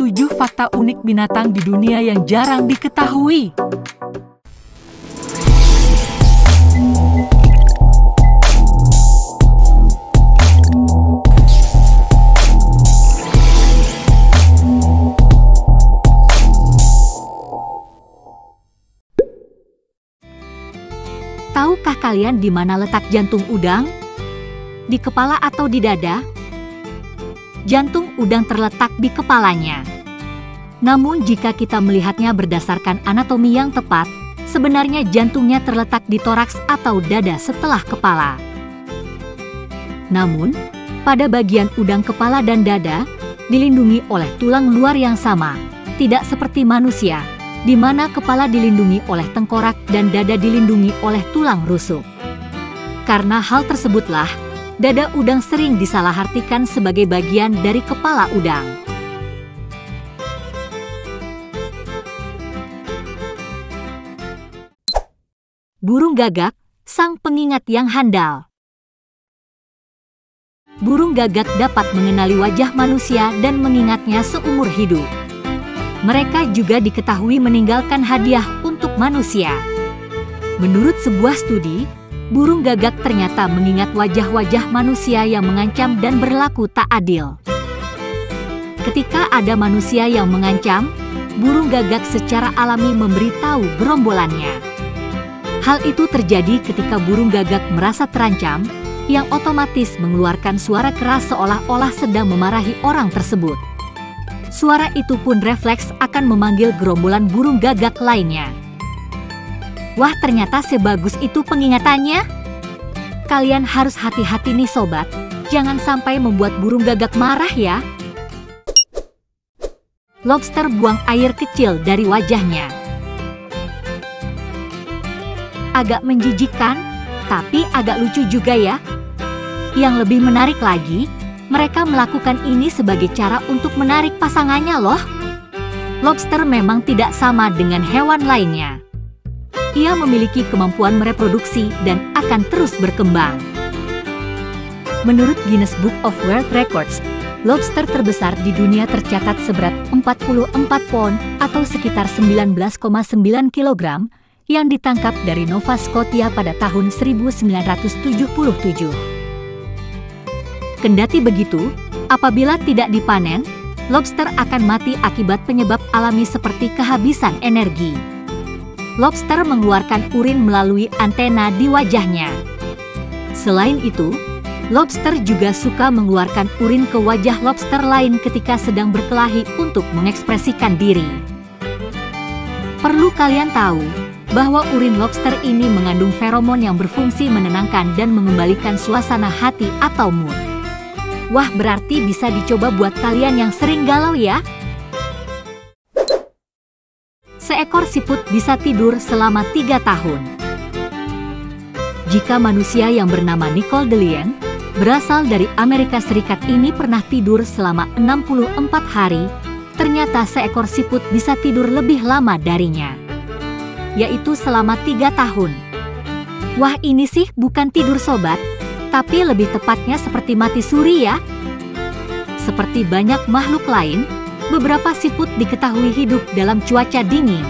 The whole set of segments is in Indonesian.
7 fakta unik binatang di dunia yang jarang diketahui. Tahukah kalian di mana letak jantung udang? Di kepala atau di dada? Jantung udang terletak di kepalanya. Namun jika kita melihatnya berdasarkan anatomi yang tepat, sebenarnya jantungnya terletak di toraks atau dada setelah kepala. Namun, pada bagian udang kepala dan dada, dilindungi oleh tulang luar yang sama, tidak seperti manusia, di mana kepala dilindungi oleh tengkorak dan dada dilindungi oleh tulang rusuk. Karena hal tersebutlah, dada udang sering disalahartikan sebagai bagian dari kepala udang. Burung gagak, sang pengingat yang handal. Burung gagak dapat mengenali wajah manusia dan mengingatnya seumur hidup. Mereka juga diketahui meninggalkan hadiah untuk manusia. Menurut sebuah studi, burung gagak ternyata mengingat wajah-wajah manusia yang mengancam dan berlaku tak adil. Ketika ada manusia yang mengancam, burung gagak secara alami memberitahu gerombolannya. Hal itu terjadi ketika burung gagak merasa terancam, yang otomatis mengeluarkan suara keras seolah-olah sedang memarahi orang tersebut. Suara itu pun refleks akan memanggil gerombolan burung gagak lainnya. Wah, ternyata sebagus itu pengingatannya. Kalian harus hati-hati nih sobat, jangan sampai membuat burung gagak marah ya. Lobster buang air kecil dari wajahnya. Agak menjijikkan, tapi agak lucu juga ya. Yang lebih menarik lagi, mereka melakukan ini sebagai cara untuk menarik pasangannya loh. Lobster memang tidak sama dengan hewan lainnya. Ia memiliki kemampuan mereproduksi dan akan terus berkembang. Menurut Guinness Book of World Records, lobster terbesar di dunia tercatat seberat 44 pon atau sekitar 19,9 kg yang ditangkap dari Nova Scotia pada tahun 1977. Kendati begitu, apabila tidak dipanen, lobster akan mati akibat penyebab alami seperti kehabisan energi. Lobster mengeluarkan urin melalui antena di wajahnya. Selain itu, lobster juga suka mengeluarkan urin ke wajah lobster lain ketika sedang berkelahi untuk mengekspresikan diri. Perlu kalian tahu bahwa urin lobster ini mengandung feromon yang berfungsi menenangkan dan mengembalikan suasana hati atau mood. Wah, berarti bisa dicoba buat kalian yang sering galau ya. Seekor siput bisa tidur selama 3 tahun. Jika manusia yang bernama Nicole DeLeon, berasal dari Amerika Serikat ini pernah tidur selama 64 hari, ternyata seekor siput bisa tidur lebih lama darinya, yaitu selama 3 tahun. Wah, ini sih bukan tidur sobat, tapi lebih tepatnya seperti mati suri ya. Seperti banyak makhluk lain, beberapa siput diketahui hidup dalam cuaca dingin.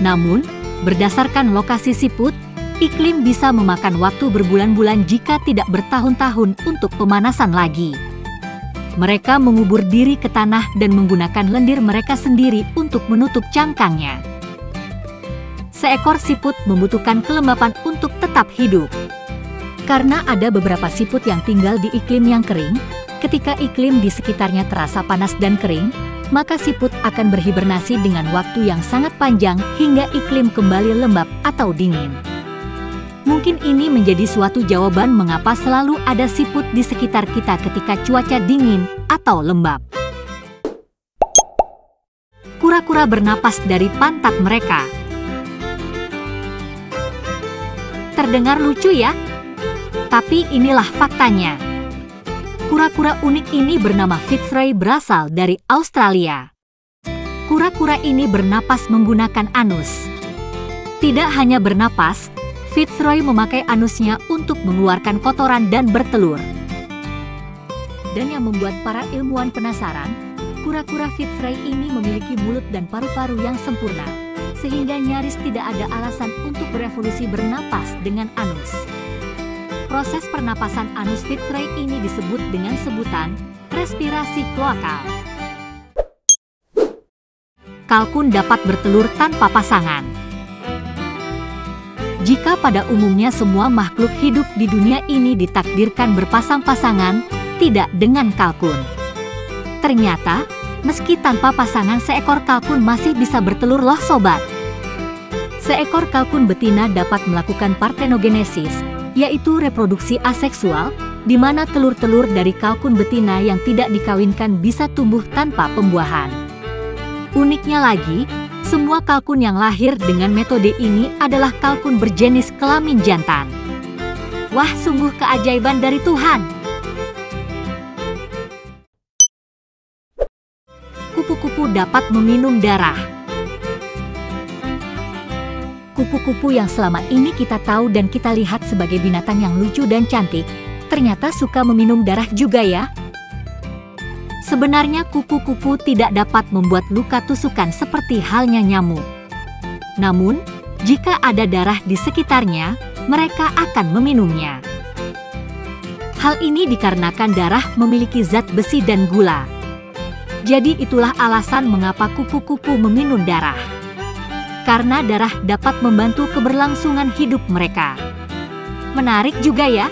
Namun, berdasarkan lokasi siput, iklim bisa memakan waktu berbulan-bulan jika tidak bertahun-tahun untuk pemanasan lagi. Mereka mengubur diri ke tanah dan menggunakan lendir mereka sendiri untuk menutup cangkangnya. Seekor siput membutuhkan kelembapan untuk tetap hidup. Karena ada beberapa siput yang tinggal di iklim yang kering, ketika iklim di sekitarnya terasa panas dan kering, maka siput akan berhibernasi dengan waktu yang sangat panjang hingga iklim kembali lembab atau dingin. Mungkin ini menjadi suatu jawaban mengapa selalu ada siput di sekitar kita ketika cuaca dingin atau lembab. Kura-kura bernapas dari pantat mereka. Terdengar lucu ya? Tapi inilah faktanya. Kura-kura unik ini bernama Fitzroy berasal dari Australia. Kura-kura ini bernapas menggunakan anus. Tidak hanya bernapas, Fitzroy memakai anusnya untuk mengeluarkan kotoran dan bertelur. Dan yang membuat para ilmuwan penasaran, Kura-kura Fitzroy ini memiliki mulut dan paru-paru yang sempurna, sehingga nyaris tidak ada alasan untuk berevolusi bernapas dengan anus. Proses pernapasan anus Fitzroy ini disebut dengan sebutan respirasi kloakal. Kalkun dapat bertelur tanpa pasangan. Jika pada umumnya semua makhluk hidup di dunia ini ditakdirkan berpasang-pasangan, tidak dengan kalkun. Ternyata, meski tanpa pasangan seekor kalkun masih bisa bertelur loh sobat. Seekor kalkun betina dapat melakukan partenogenesis, yaitu reproduksi aseksual, di mana telur-telur dari kalkun betina yang tidak dikawinkan bisa tumbuh tanpa pembuahan. Uniknya lagi, semua kalkun yang lahir dengan metode ini adalah kalkun berjenis kelamin jantan. Wah, sungguh keajaiban dari Tuhan! Kupu-kupu dapat meminum darah. Kupu-kupu yang selama ini kita tahu dan kita lihat sebagai binatang yang lucu dan cantik, ternyata suka meminum darah juga ya. Sebenarnya kupu-kupu tidak dapat membuat luka tusukan seperti halnya nyamuk. Namun, jika ada darah di sekitarnya, mereka akan meminumnya. Hal ini dikarenakan darah memiliki zat besi dan gula. Jadi itulah alasan mengapa kupu-kupu meminum darah. Karena darah dapat membantu keberlangsungan hidup mereka. Menarik juga ya.